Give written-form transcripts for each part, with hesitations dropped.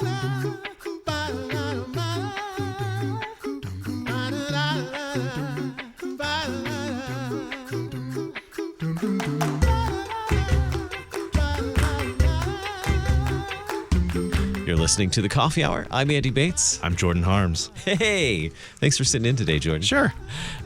You're listening to The Coffee Hour. I'm Andy Bates. I'm Jordan Harms. Hey, thanks for sitting in today, Jordan. Sure.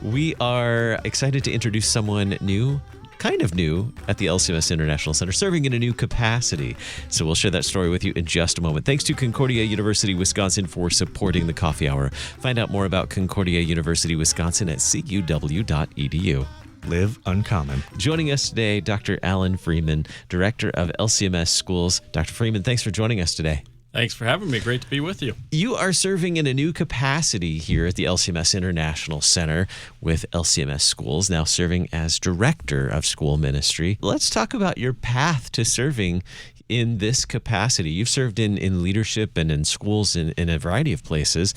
We are excited to introduce someone new, kind of new, at the LCMS International Center, serving in a new capacity. So we'll share that story with you in just a moment. Thanks to Concordia University, Wisconsin for supporting The Coffee Hour. Find out more about Concordia University, Wisconsin at cuw.edu. Live uncommon. Joining us today, Dr. Alan Freeman, Director of LCMS Schools. Dr. Freeman, thanks for joining us today. Thanks for having me. Great to be with you. You are serving in a new capacity here at the LCMS International Center with LCMS Schools, now serving as Director of School Ministry. Let's talk about your path to serving in this capacity. You've served in leadership and in schools in a variety of places.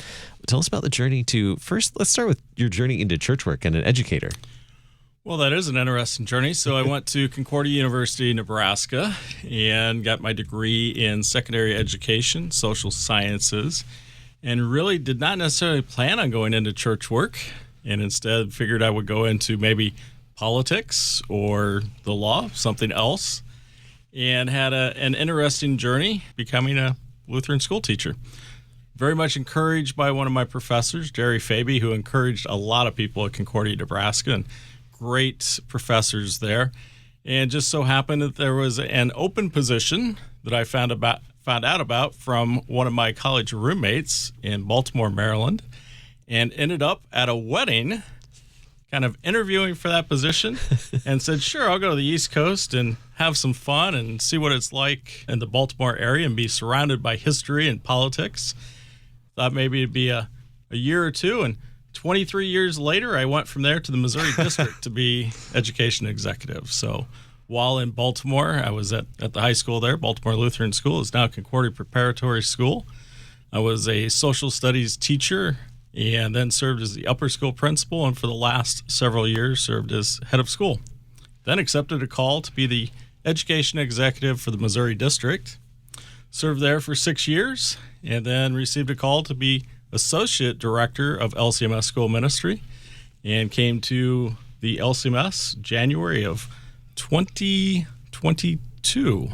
Tell us about the journey to, first, let's start with your journey into church work and an educator. Well, that is an interesting journey. So I went to Concordia University, Nebraska, and got my degree in secondary education, social sciences, and really did not necessarily plan on going into church work, and instead figured I would go into maybe politics or the law, something else, and had an interesting journey becoming a Lutheran school teacher. Very much encouraged by one of my professors, Jerry Faby, who encouraged a lot of people at Concordia, Nebraska, and great professors there. And just so happened that there was an open position that I found out about from one of my college roommates in Baltimore, Maryland, and ended up at a wedding kind of interviewing for that position and said, sure, I'll go to the East Coast and have some fun and see what it's like in the Baltimore area and be surrounded by history and politics. Thought maybe it'd be a year or two, and 23 years later, I went from there to the Missouri District to be education executive. So while in Baltimore, I was at the high school there. Baltimore Lutheran School is now Concordia Preparatory School. I was a social studies teacher and then served as the upper school principal, and for the last several years served as head of school. Then accepted a call to be the education executive for the Missouri District. Served there for 6 years, and then received a call to be Associate Director of LCMS School Ministry, and came to the LCMS January of 2022,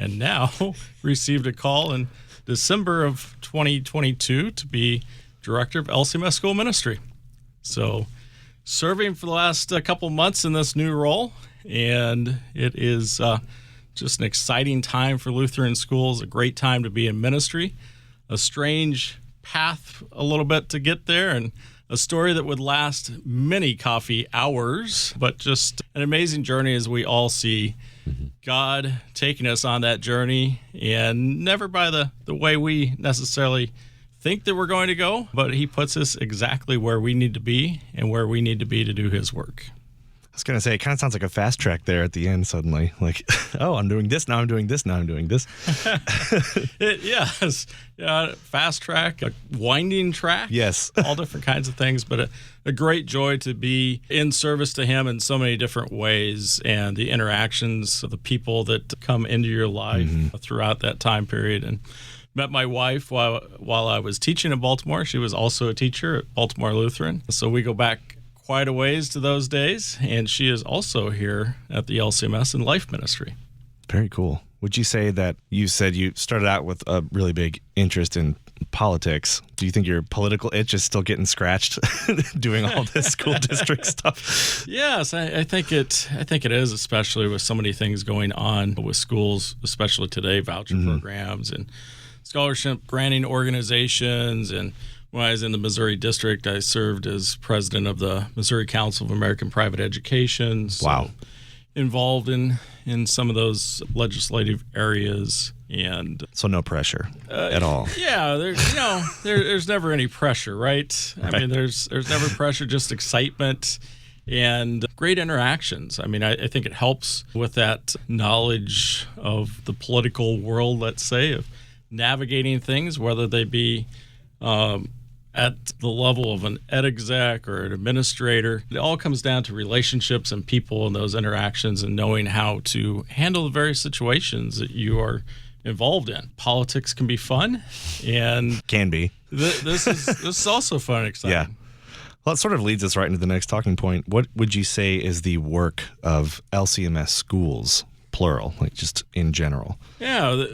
and now received a call in December of 2022 to be Director of LCMS School Ministry. So serving for the last couple months in this new role, and it is just an exciting time for Lutheran schools, a great time to be in ministry, a strange path a little bit to get there, and a story that would last many coffee hours, but just an amazing journey as we all see God taking us on that journey, and never by the way we necessarily think that we're going to go, but he puts us exactly where we need to be and where we need to be to do his work. I was going to say, it kind of sounds like a fast track there at the end suddenly. Like, oh, I'm doing this, now I'm doing this, now I'm doing this. Yes. Fast track, a winding track. Yes. All different kinds of things, but a great joy to be in service to him in so many different ways, and the interactions of the people that come into your life throughout that time period. And met my wife while I was teaching in Baltimore. She was also a teacher at Baltimore Lutheran. So we go back quite a ways to those days, and she is also here at the LCMS in life ministry. Very cool. Would you say that you said you started out with a really big interest in politics? Do you think your political itch is still getting scratched doing all this school district stuff? Yes, I think it is, especially with so many things going on with schools, especially today, voucher programs and scholarship granting organizations. And when I was in the Missouri District, I served as president of the Missouri Council of American Private Education. So wow. Involved in some of those legislative areas. And so no pressure at all. Yeah, there's never any pressure, right? I mean, there's never pressure, just excitement and great interactions. I mean, I think it helps with that knowledge of the political world, let's say, of navigating things, whether they be at the level of an ed exec or an administrator. It all comes down to relationships and people and those interactions and knowing how to handle the various situations that you are involved in. Politics can be fun, and Can be. this is also fun and exciting. Yeah. Well, it sort of leads us right into the next talking point. What would you say is the work of LCMS schools, plural, like just in general? Yeah,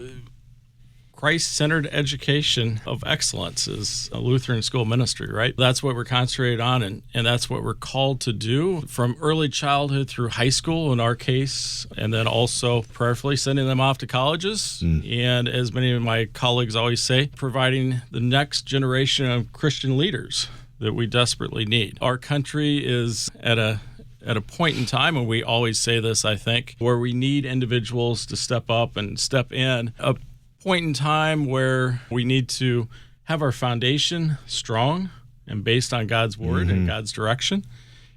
Christ-centered education of excellence is a Lutheran school ministry, right? That's what we're concentrated on, and that's what we're called to do from early childhood through high school in our case, and then also prayerfully sending them off to colleges. And as many of my colleagues always say, providing the next generation of Christian leaders that we desperately need. Our country is at a point in time, and we always say this, I think, where we need individuals to step up and step in. A point in time where we need to have our foundation strong and based on God's word and God's direction.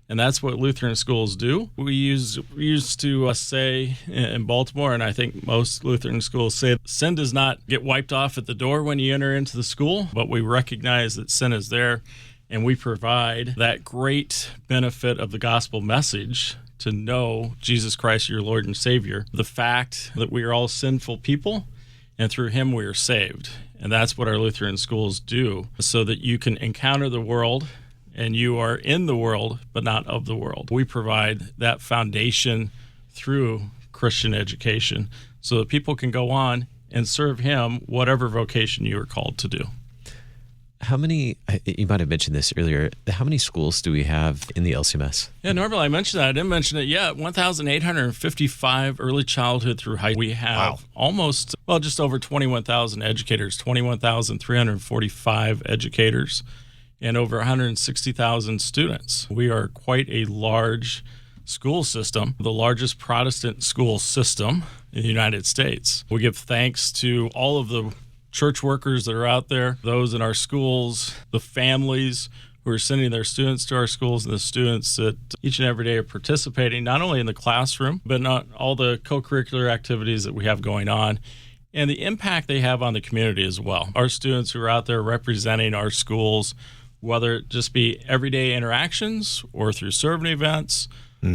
And that's what Lutheran schools do. We used to say in Baltimore, and I think most Lutheran schools say, sin does not get wiped off at the door when you enter into the school, but we recognize that sin is there, and we provide that great benefit of the gospel message to know Jesus Christ, your Lord and Savior, the fact that we are all sinful people, and through him we are saved. And that's what our Lutheran schools do, so that you can encounter the world and you are in the world, but not of the world. We provide that foundation through Christian education so that people can go on and serve him whatever vocation you are called to do. How many, you might have mentioned this earlier, how many schools do we have in the LCMS? Yeah, normally I mentioned that. I didn't mention it yet. 1,855 early childhood through high school. We have just over 21,000 educators, 21,345 educators, and over 160,000 students. We are quite a large school system, the largest Protestant school system in the United States. We give thanks to all of the church workers that are out there, those in our schools, the families who are sending their students to our schools, and the students that each and every day are participating not only in the classroom, but not all the co-curricular activities that we have going on, and the impact they have on the community as well. Our students who are out there representing our schools, whether it just be everyday interactions or through serving events,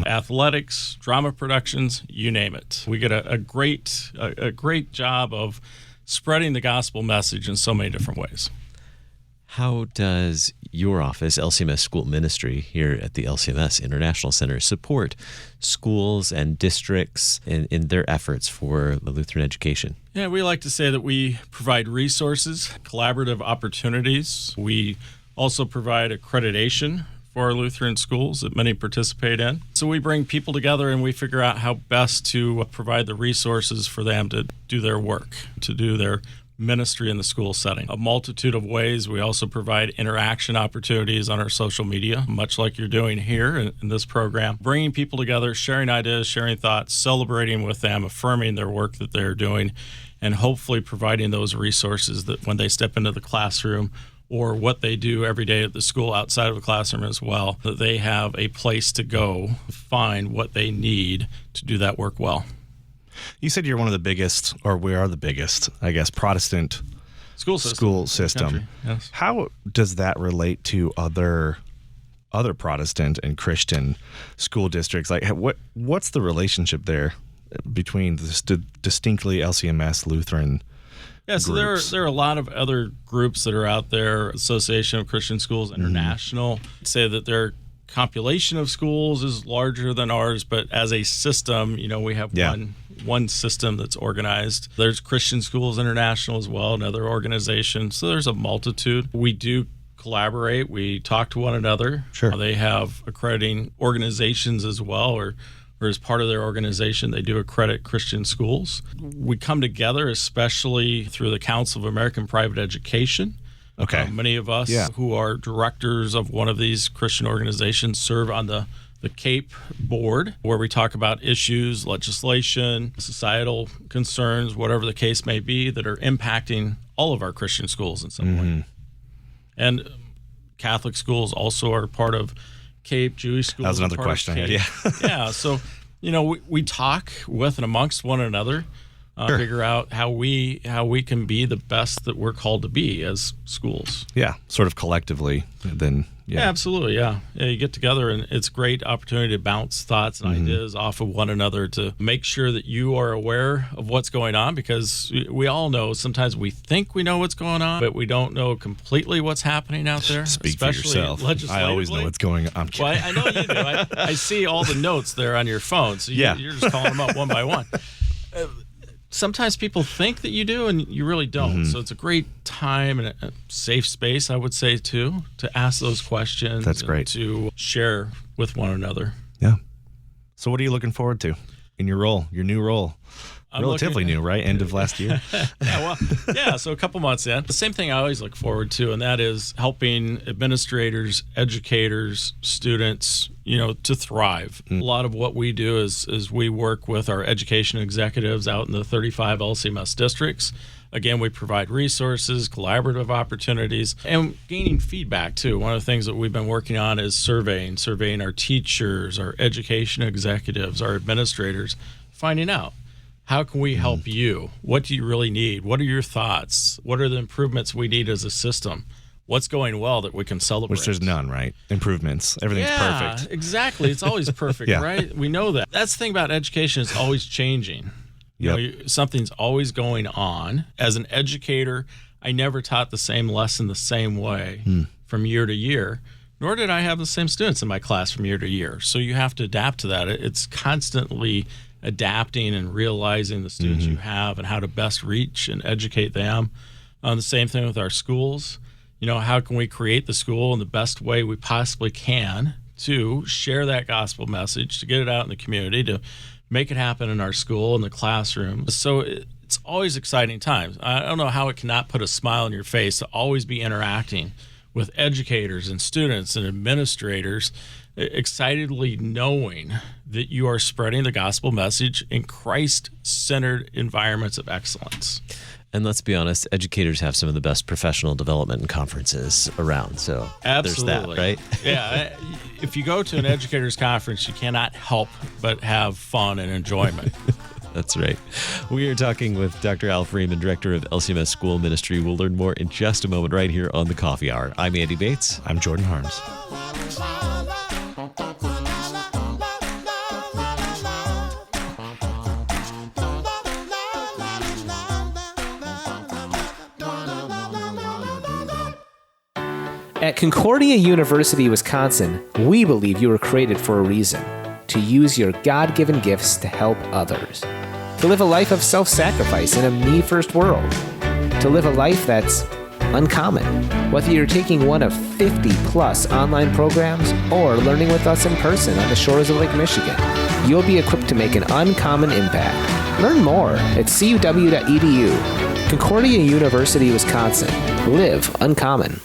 athletics, drama productions, you name it. We get a great job of spreading the gospel message in so many different ways. How does your office, LCMS School Ministry, here at the LCMS International Center, support schools and districts in their efforts for the Lutheran education? Yeah, we like to say that we provide resources, collaborative opportunities. We also provide accreditation for our Lutheran schools that many participate in. So we bring people together and we figure out how best to provide the resources for them to do their work, to do their ministry in the school setting. A multitude of ways. We also provide interaction opportunities on our social media, much like you're doing here in this program, bringing people together, sharing ideas, sharing thoughts, celebrating with them, affirming their work that they're doing, and hopefully providing those resources that when they step into the classroom or what they do every day at the school outside of the classroom as well, that they have a place to go find what they need to do that work well. You said you're one of the biggest, or we are the biggest, I guess, Protestant school system. Yes. How does that relate to other Protestant and Christian school districts? Like, what's the relationship there between the distinctly LCMS Lutheran Yeah, so there are a lot of other groups that are out there. Association of Christian Schools International say that their compilation of schools is larger than ours, but as a system, we have one system that's organized. There's Christian Schools International as well, another organization. So there's a multitude. We do collaborate. We talk to one another. Sure. They have accrediting organizations as well, or as part of their organization, they do accredit Christian schools. We come together, especially through the Council of American Private Education. Okay. Many of us who are directors of one of these Christian organizations serve on the CAPE board, where we talk about issues, legislation, societal concerns, whatever the case may be, that are impacting all of our Christian schools in some way. And Catholic schools also are part of CAPE. Jewish schools. That was another question. Yeah. So, we talk with and amongst one another, figure out how we can be the best that we're called to be as schools. Yeah, sort of collectively, then Yeah, absolutely. Yeah, you get together, and it's a great opportunity to bounce thoughts and ideas off of one another to make sure that you are aware of what's going on, because we all know sometimes we think we know what's going on, but we don't know completely what's happening out there. Speak for yourself. Legislatively. I always know what's going on. I'm kidding. Well, I know you do. I see all the notes there on your phone, so you're just calling them up one by one. Sometimes people think that you do, and you really don't. So it's a great time and a safe space, I would say, too, to ask those questions. That's great. To share with one another. Yeah. So what are you looking forward to in your role, your new role? Relatively new, right? End of last year. So a couple months in. The same thing I always look forward to, and that is helping administrators, educators, students, to thrive. A lot of what we do is we work with our education executives out in the 35 LCMS districts. Again, we provide resources, collaborative opportunities, and gaining feedback, too. One of the things that we've been working on is surveying our teachers, our education executives, our administrators, finding out, how can we help you? What do you really need? What are your thoughts? What are the improvements we need as a system? What's going well that we can celebrate? Which there's none, right? Improvements. Everything's perfect. Exactly. It's always perfect, right? We know that. That's the thing about education. It's always changing. Something's always going on. As an educator, I never taught the same lesson the same way from year to year, nor did I have the same students in my class from year to year. So you have to adapt to that. It's constantly adapting and realizing the students you have and how to best reach and educate them. The same thing with our schools. How can we create the school in the best way we possibly can to share that gospel message, to get it out in the community, to make it happen in our school, in the classroom. So it's always exciting times. I don't know how it cannot put a smile on your face to always be interacting with educators and students and administrators, excitedly knowing that you are spreading the gospel message in Christ-centered environments of excellence. And let's be honest, educators have some of the best professional development conferences around. So Absolutely. There's that, right? Yeah. If you go to an educators conference, you cannot help but have fun and enjoyment. That's right. We are talking with Dr. Al Freeman, Director of LCMS School Ministry. We'll learn more in just a moment right here on the Coffee Hour. I'm Andy Bates. I'm Jordan Harms. At Concordia University, Wisconsin, we believe you were created for a reason: to use your God-given gifts to help others, to live a life of self-sacrifice in a me-first world, to live a life that's uncommon. Whether you're taking one of 50-plus online programs or learning with us in person on the shores of Lake Michigan, you'll be equipped to make an uncommon impact. Learn more at cuw.edu. Concordia University, Wisconsin. Live uncommon.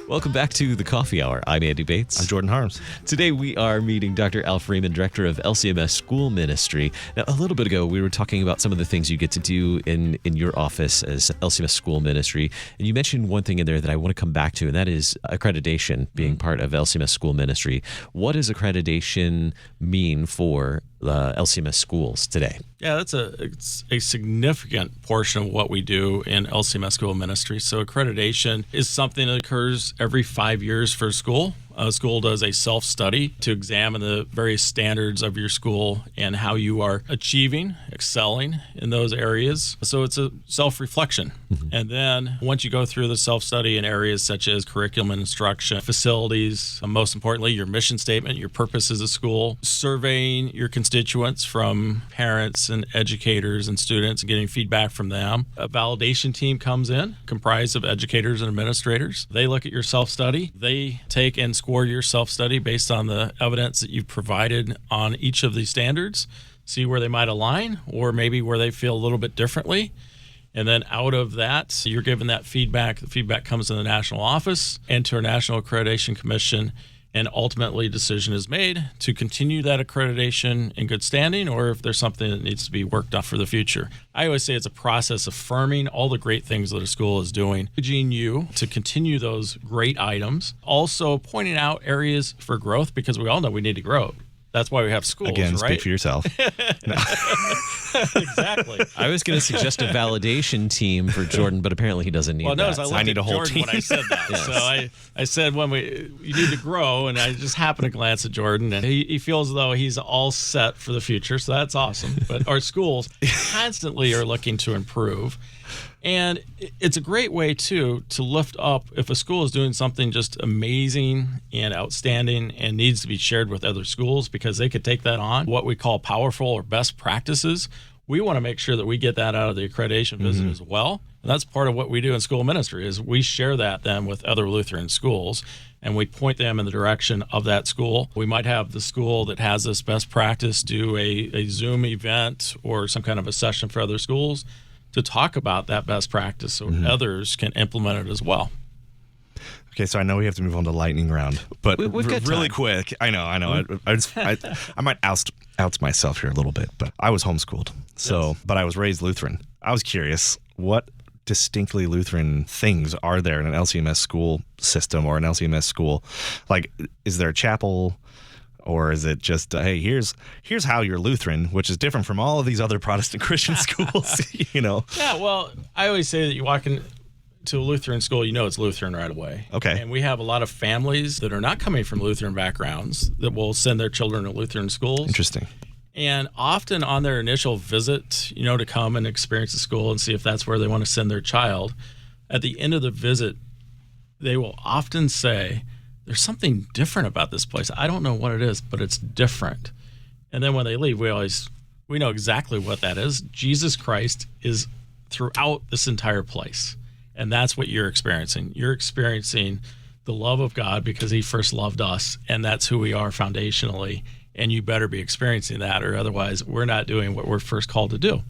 Welcome back to the Coffee Hour. I'm Andy Bates. I'm Jordan Harms. Today we are meeting Dr. Al Freeman, Director of LCMS School Ministry. Now, a little bit ago, we were talking about some of the things you get to do in your office as LCMS School Ministry. And you mentioned one thing in there that I want to come back to, and that is accreditation being part of LCMS School Ministry. What does accreditation mean for LCMS schools today? Yeah, it's a significant portion of what we do in LCMS School Ministry. So accreditation is something that occurs every 5 years for a school. A school does a self-study to examine the various standards of your school and how you are achieving, excelling in those areas. So it's a self-reflection. And then once you go through the self-study in areas such as curriculum and instruction, facilities, and most importantly, your mission statement, your purpose as a school, surveying your constituents from parents and educators and students and getting feedback from them. A validation team comes in, comprised of educators and administrators. They look at your self-study. They take and score your self-study based on the evidence that you've provided on each of these standards, see where they might align or maybe where they feel a little bit differently. And then out of that, you're given that feedback. The feedback comes to the national office and to our National Accreditation Commission, and ultimately a decision is made to continue that accreditation in good standing or if there's something that needs to be worked on for the future. I always say it's a process affirming all the great things that a school is doing, encouraging you to continue those great items, also pointing out areas for growth because we all know we need to grow. That's why we have schools, Again, right? speak for yourself. Exactly. I was going to suggest a validation team for Jordan, but apparently he doesn't need Well, that. notice I looked need at a whole Jordan team. when I said that. Yes. So I said you need to grow, and I just happened to glance at Jordan, and he feels as though he's all set for the future. So that's awesome. But our schools constantly are looking to improve. And it's a great way, too, to lift up if a school is doing something just amazing and outstanding and needs to be shared with other schools because they could take that on, what we call powerful or best practices. We want to make sure that we get that out of the accreditation visit as well. And that's part of what we do in school ministry is we share that then with other Lutheran schools and we point them in the direction of that school. We might have the school that has this best practice do a Zoom event or some kind of a session for other schools to talk about that best practice so others can implement it as well. Okay, so I know we have to move on to lightning round, but We've got really time. quick. I know. I might out myself here a little bit, but I was homeschooled. So, Yes. but I was raised Lutheran. I was curious, what distinctly Lutheran things are there in an LCMS school system or an LCMS school? Like, is there a chapel? Or is it just, hey, here's how you're Lutheran, which is different from all of these other Protestant Christian schools, you know? Yeah, well, I always say that you walk into a Lutheran school, you know it's Lutheran right away. Okay. And we have a lot of families that are not coming from Lutheran backgrounds that will send their children to Lutheran schools. Interesting. And often on their initial visit, to come and experience the school and see if that's where they want to send their child, at the end of the visit, they will often say, there's something different about this place. I don't know what it is, but it's different. And then when they leave, we know exactly what that is. Jesus Christ is throughout this entire place. And that's what you're experiencing. You're experiencing the love of God because he first loved us, and that's who we are foundationally. And you better be experiencing that, or otherwise we're not doing what we're first called to do.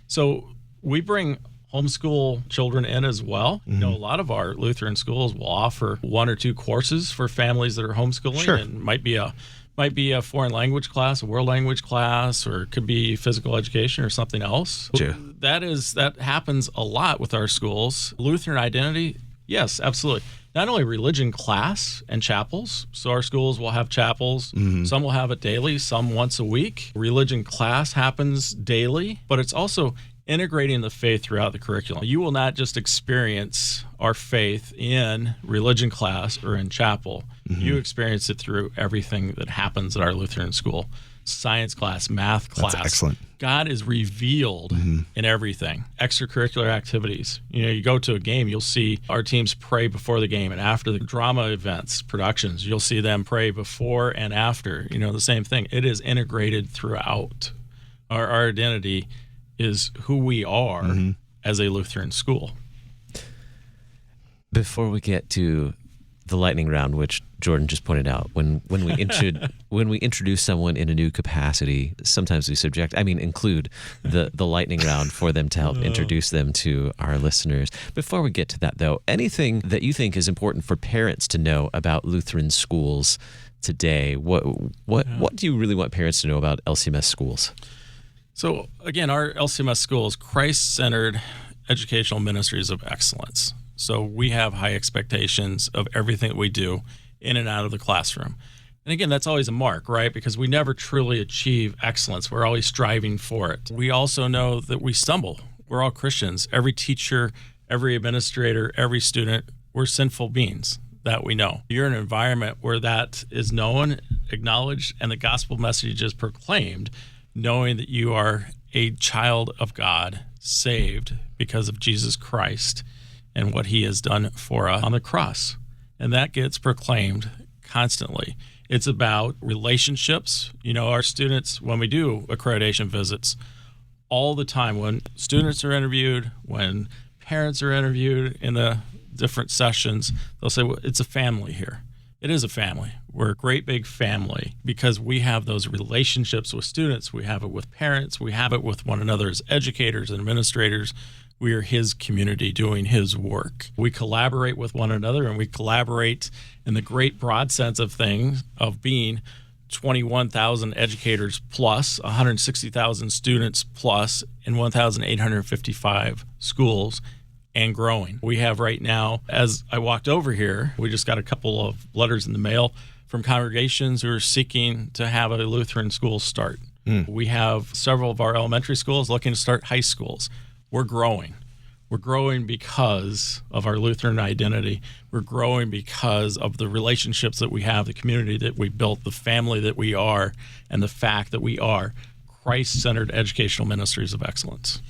So we bring homeschool children in as well. A lot of our Lutheran schools will offer 1 or 2 courses for families that are homeschooling. Sure. And might be a foreign language class, a world language class, or it could be physical education or something else. Sure. That happens a lot with our schools. Lutheran identity, yes, absolutely. Not only religion class and chapels, so our schools will have chapels. Some will have it daily, some once a week. Religion class happens daily, but it's also integrating the faith throughout the curriculum. You will not just experience our faith in religion class or in chapel. You experience it through everything that happens at our Lutheran school. Science class, math class. That's excellent. God is revealed in everything. Extracurricular activities. You go to a game, you'll see our teams pray before the game and after the drama events, productions. You'll see them pray before and after. The same thing. It is integrated throughout. Our identity is who we are as a Lutheran school. Before we get to the lightning round, which Jordan just pointed out, when we introduce someone in a new capacity, sometimes we include the lightning round for them to help introduce them to our listeners. Before we get to that, though, anything that you think is important for parents to know about Lutheran schools today? What do you really want parents to know about LCMS schools? So again, our LCMS schools, Christ-centered educational ministries of excellence. So we have high expectations of everything that we do in and out of the classroom. And again, that's always a mark, right? Because we never truly achieve excellence. We're always striving for it. We also know that we stumble. We're all Christians. Every teacher, every administrator, every student, we're sinful beings. That we know. You're in an environment where that is known, acknowledged, and the gospel message is proclaimed, knowing that you are a child of God, saved because of Jesus Christ and what he has done for us on the cross. And that gets proclaimed constantly. It's about relationships. Our students, when we do accreditation visits, all the time, when students are interviewed, when parents are interviewed in the different sessions, they'll say, well, it's a family here. It is a family. We're a great big family because we have those relationships with students. We have it with parents. We have it with one another as educators and administrators. We are his community doing his work. We collaborate with one another, and we collaborate in the great broad sense of things of being 21,000 educators plus, 160,000 students plus, in 1,855 schools and growing. We have right now, as I walked over here, we just got a couple of letters in the mail from congregations who are seeking to have a Lutheran school start. We have several of our elementary schools looking to start high schools. We're growing. We're growing because of our Lutheran identity. We're growing because of the relationships that we have, the community that we built, the family that we are, and the fact that we are Christ-centered educational ministries of excellence.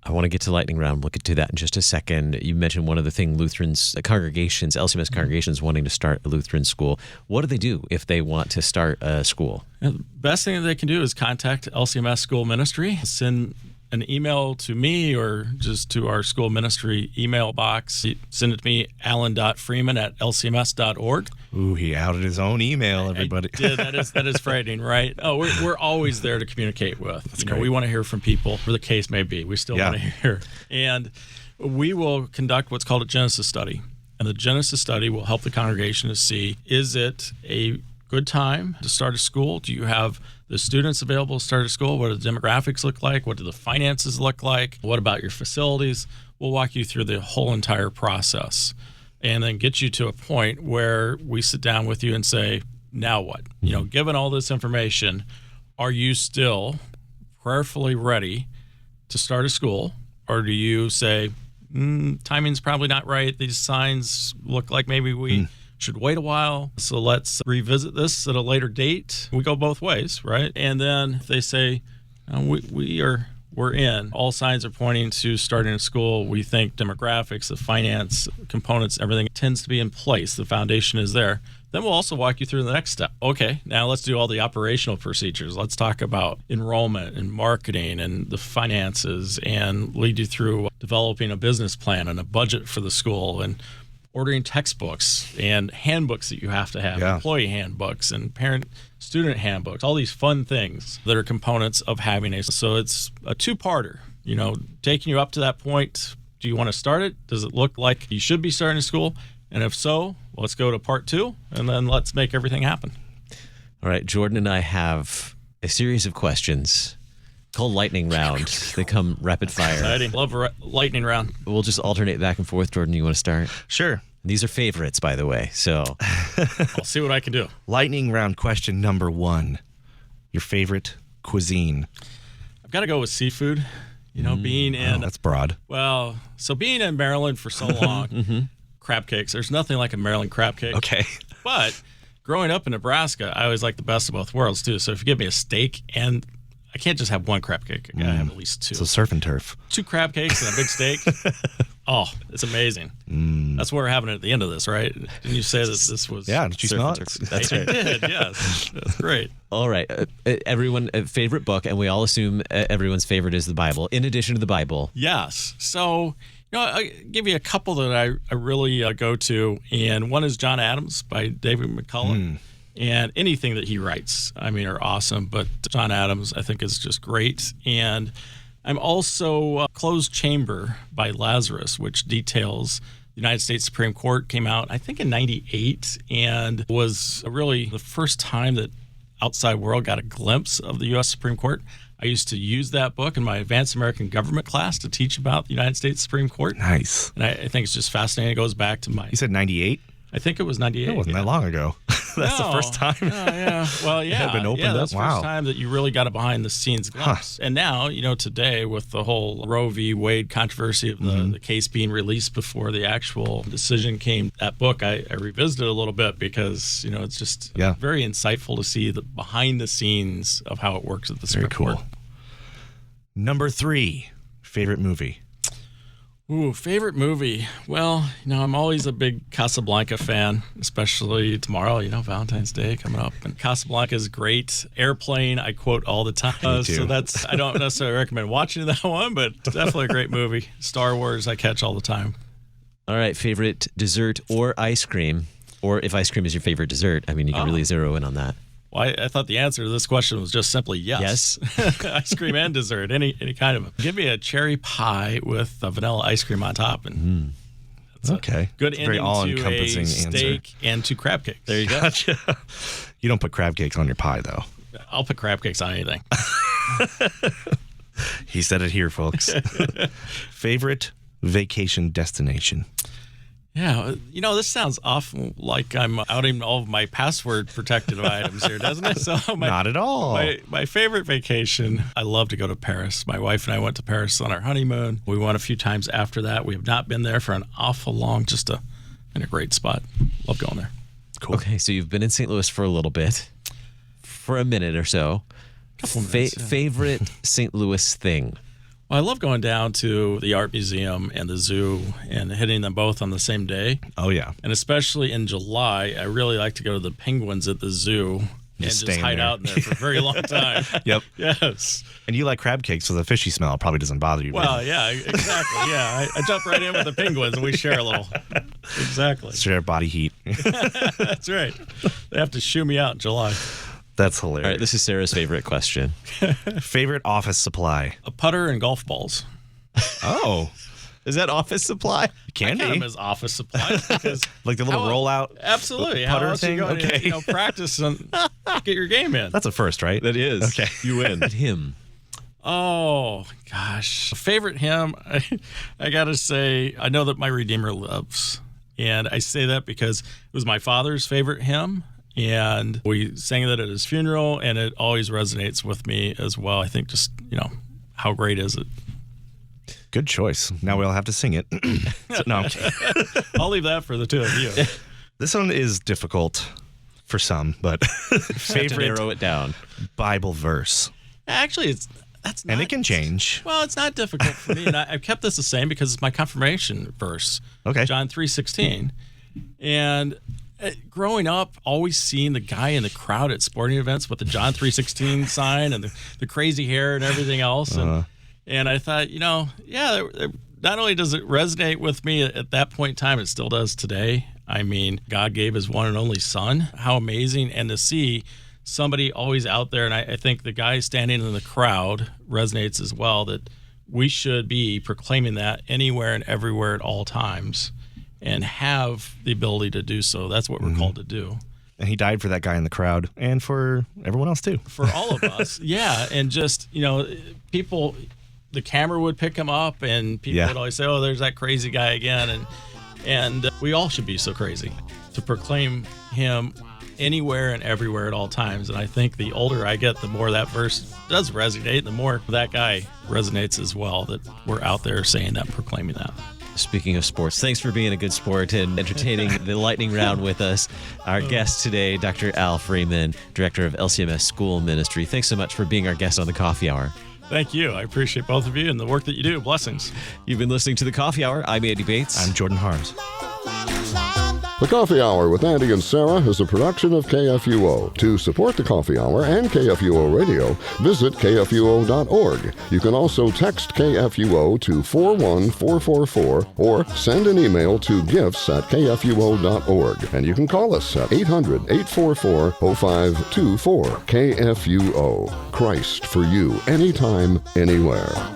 I want to get to lightning round. We'll get to that in just a second. You mentioned one other thing, Lutherans, congregations, LCMS congregations wanting to start a Lutheran school. What do they do if they want to start a school? The best thing that they can do is contact LCMS School Ministry, send an email to me or just to our school ministry email box. Send it to me, alan.freeman@lcms.org. Ooh, he outed his own email, everybody. I did. That is frightening, right? Oh, we're always there to communicate with. That's great. We want to hear from people, where the case may be. We still want to hear. And we will conduct what's called a Genesis study. And the Genesis study will help the congregation to see, is it a good time to start a school? Do you have the students available to start a school? What do the demographics look like? What do the finances look like? What about your facilities? We'll walk you through the whole entire process and then get you to a point where we sit down with you and say, now what? Given all this information, are you still prayerfully ready to start a school? Or do you say, timing's probably not right. These signs look like maybe we should wait a while, so let's revisit this at a later date. We go both ways, right? And then if they say, we're in. All signs are pointing to starting a school. We think demographics, the finance components, everything tends to be in place. The foundation is there. Then we'll also walk you through the next step. Okay, now let's do all the operational procedures. Let's talk about enrollment and marketing and the finances and lead you through developing a business plan and a budget for the school and ordering textbooks and handbooks that you have to have, employee handbooks and parent-student handbooks, all these fun things that are components of having a. So it's a two-parter, taking you up to that point. Do you want to start it? Does it look like you should be starting a school? And if so, let's go to part 2, and then let's make everything happen. All right, Jordan and I have a series of questions called lightning round. They come rapid fire. Exciting. Love a lightning round. We'll just alternate back and forth. Jordan, you want to start? Sure. These are favorites, by the way. So I'll see what I can do. Lightning round question number 1. Your favorite cuisine? I've got to go with seafood. Being in... that's broad. Well, so being in Maryland for so long, crab cakes. There's nothing like a Maryland crab cake. Okay. But growing up in Nebraska, I always like the best of both worlds, too. So if you give me a steak and... I can't just have one crab cake. I gotta have at least 2. So surf and turf. 2 crab cakes and a big steak. Oh, it's amazing. That's what we're having at the end of this, right? Didn't you say that this was... Yeah, did you smell it? That's right. I did, yes. That's great. All right. Everyone, favorite book, and we all assume everyone's favorite is the Bible, in addition to the Bible. Yes. So, I'll give you a couple that I really go to, and one is John Adams by David McCullough. And anything that he writes, are awesome. But John Adams, I think, is just great. And I'm also Closed Chamber by Lazarus, which details the United States Supreme Court. Came out, I think, in 98 and was really the first time that outside world got a glimpse of the U.S. Supreme Court. I used to use that book in my Advanced American Government class to teach about the United States Supreme Court. Nice. And I think it's just fascinating. It goes back to my... You said 98? I think it was 98. It wasn't that long ago. That's the first time. Yeah. Well, yeah. It had been opened up. That's the first time that you really got a behind-the-scenes glimpse. And now, today with the whole Roe v. Wade controversy of the case being released before the actual decision came, that book I revisited a little bit because, it's just very insightful to see the behind-the-scenes of how it works at the Supreme Court. Number 3, favorite movie? Ooh, favorite movie. Well, I'm always a big Casablanca fan, especially tomorrow, Valentine's Day coming up. And Casablanca is great. Airplane, I quote all the time. So I don't necessarily recommend watching that one, but definitely a great movie. Star Wars, I catch all the time. All right, favorite dessert or ice cream? Or if ice cream is your favorite dessert, you can really zero in on that. Well, I thought the answer to this question was just simply yes. Yes. Ice cream and dessert, any kind of it. Give me a cherry pie with vanilla ice cream on top. And okay. Good ending very all-encompassing to a steak and 2 crab cakes. There you go. Gotcha. You don't put crab cakes on your pie, though. I'll put crab cakes on anything. He said it here, folks. Favorite vacation destination? Yeah, this sounds awful like I'm outing all of my password protected items here, doesn't it? So Not at all. My favorite vacation, I love to go to Paris. My wife and I went to Paris on our honeymoon. We went a few times after that. We have not been there for an awful long, in a great spot. Love going there. Cool. Okay, so you've been in St. Louis for a little bit, for a minute or so. Couple minutes, yeah. Favorite St. Louis thing? Well, I love going down to the art museum and the zoo and hitting them both on the same day. Oh, yeah. And especially in July, I really like to go to the penguins at the zoo and just hide out in there for a very long time. Yep. Yes. And you like crab cakes, so the fishy smell probably doesn't bother you. Well, yeah, exactly. Yeah, I jump right in with the penguins and we share a little. Exactly. Share body heat. That's right. They have to shoo me out in July. That's hilarious. All right, this is Sarah's favorite question. Favorite office supply? A putter and golf balls. Oh. Is that office supply? Can I count be. them as office supplies because Like the little rollout absolutely putter how else thing? you go Okay. to, practice and get your game in. That's a first, right? That is. Okay. You win. Him. Oh gosh, favorite hymn. I gotta say, I know that my Redeemer lives, and I say that because it was my father's favorite hymn, and we sang that at his funeral, and it always resonates with me as well. I think just how great is it? Good choice. Now we all have to sing it. No, I'm kidding. I'll leave that for the two of you. This one is difficult for some, but Have to favorite narrow it down. Bible verse. Actually, that's not. And it can change. Well, it's not difficult for me, and I've kept this the same because it's my confirmation verse. Okay. John 3:16, and growing up, always seeing the guy in the crowd at sporting events with the John 3:16 sign and the crazy hair and everything else, and I thought, not only does it resonate with me at that point in time, it still does today. I mean, God gave His one and only Son. How amazing, and to see somebody always out there, and I think the guy standing in the crowd resonates as well, that we should be proclaiming that anywhere and everywhere at all times and have the ability to do so. That's what we're called to do. And He died for that guy in the crowd and for everyone else too. For all of us. Yeah. And just, people, the camera would pick him up and people would always say, oh, there's that crazy guy again. And we all should be so crazy to proclaim Him anywhere and everywhere at all times. And I think the older I get, the more that verse does resonate, the more that guy resonates as well, that we're out there saying that, proclaiming that. Speaking of sports, thanks for being a good sport and entertaining the lightning round with us. Our guest today, Dr. Al Freeman, Director of LCMS School Ministry. Thanks so much for being our guest on the Coffee Hour. Thank you. I appreciate both of you and the work that you do. Blessings. You've been listening to the Coffee Hour. I'm Andy Bates. I'm Jordan Harms. The Coffee Hour with Andy and Sarah is a production of KFUO. To support the Coffee Hour and KFUO Radio, visit KFUO.org. You can also text KFUO to 41444 or send an email to gifts@KFUO.org. And you can call us at 800-844-0524. KFUO. Christ for you, anytime, anywhere.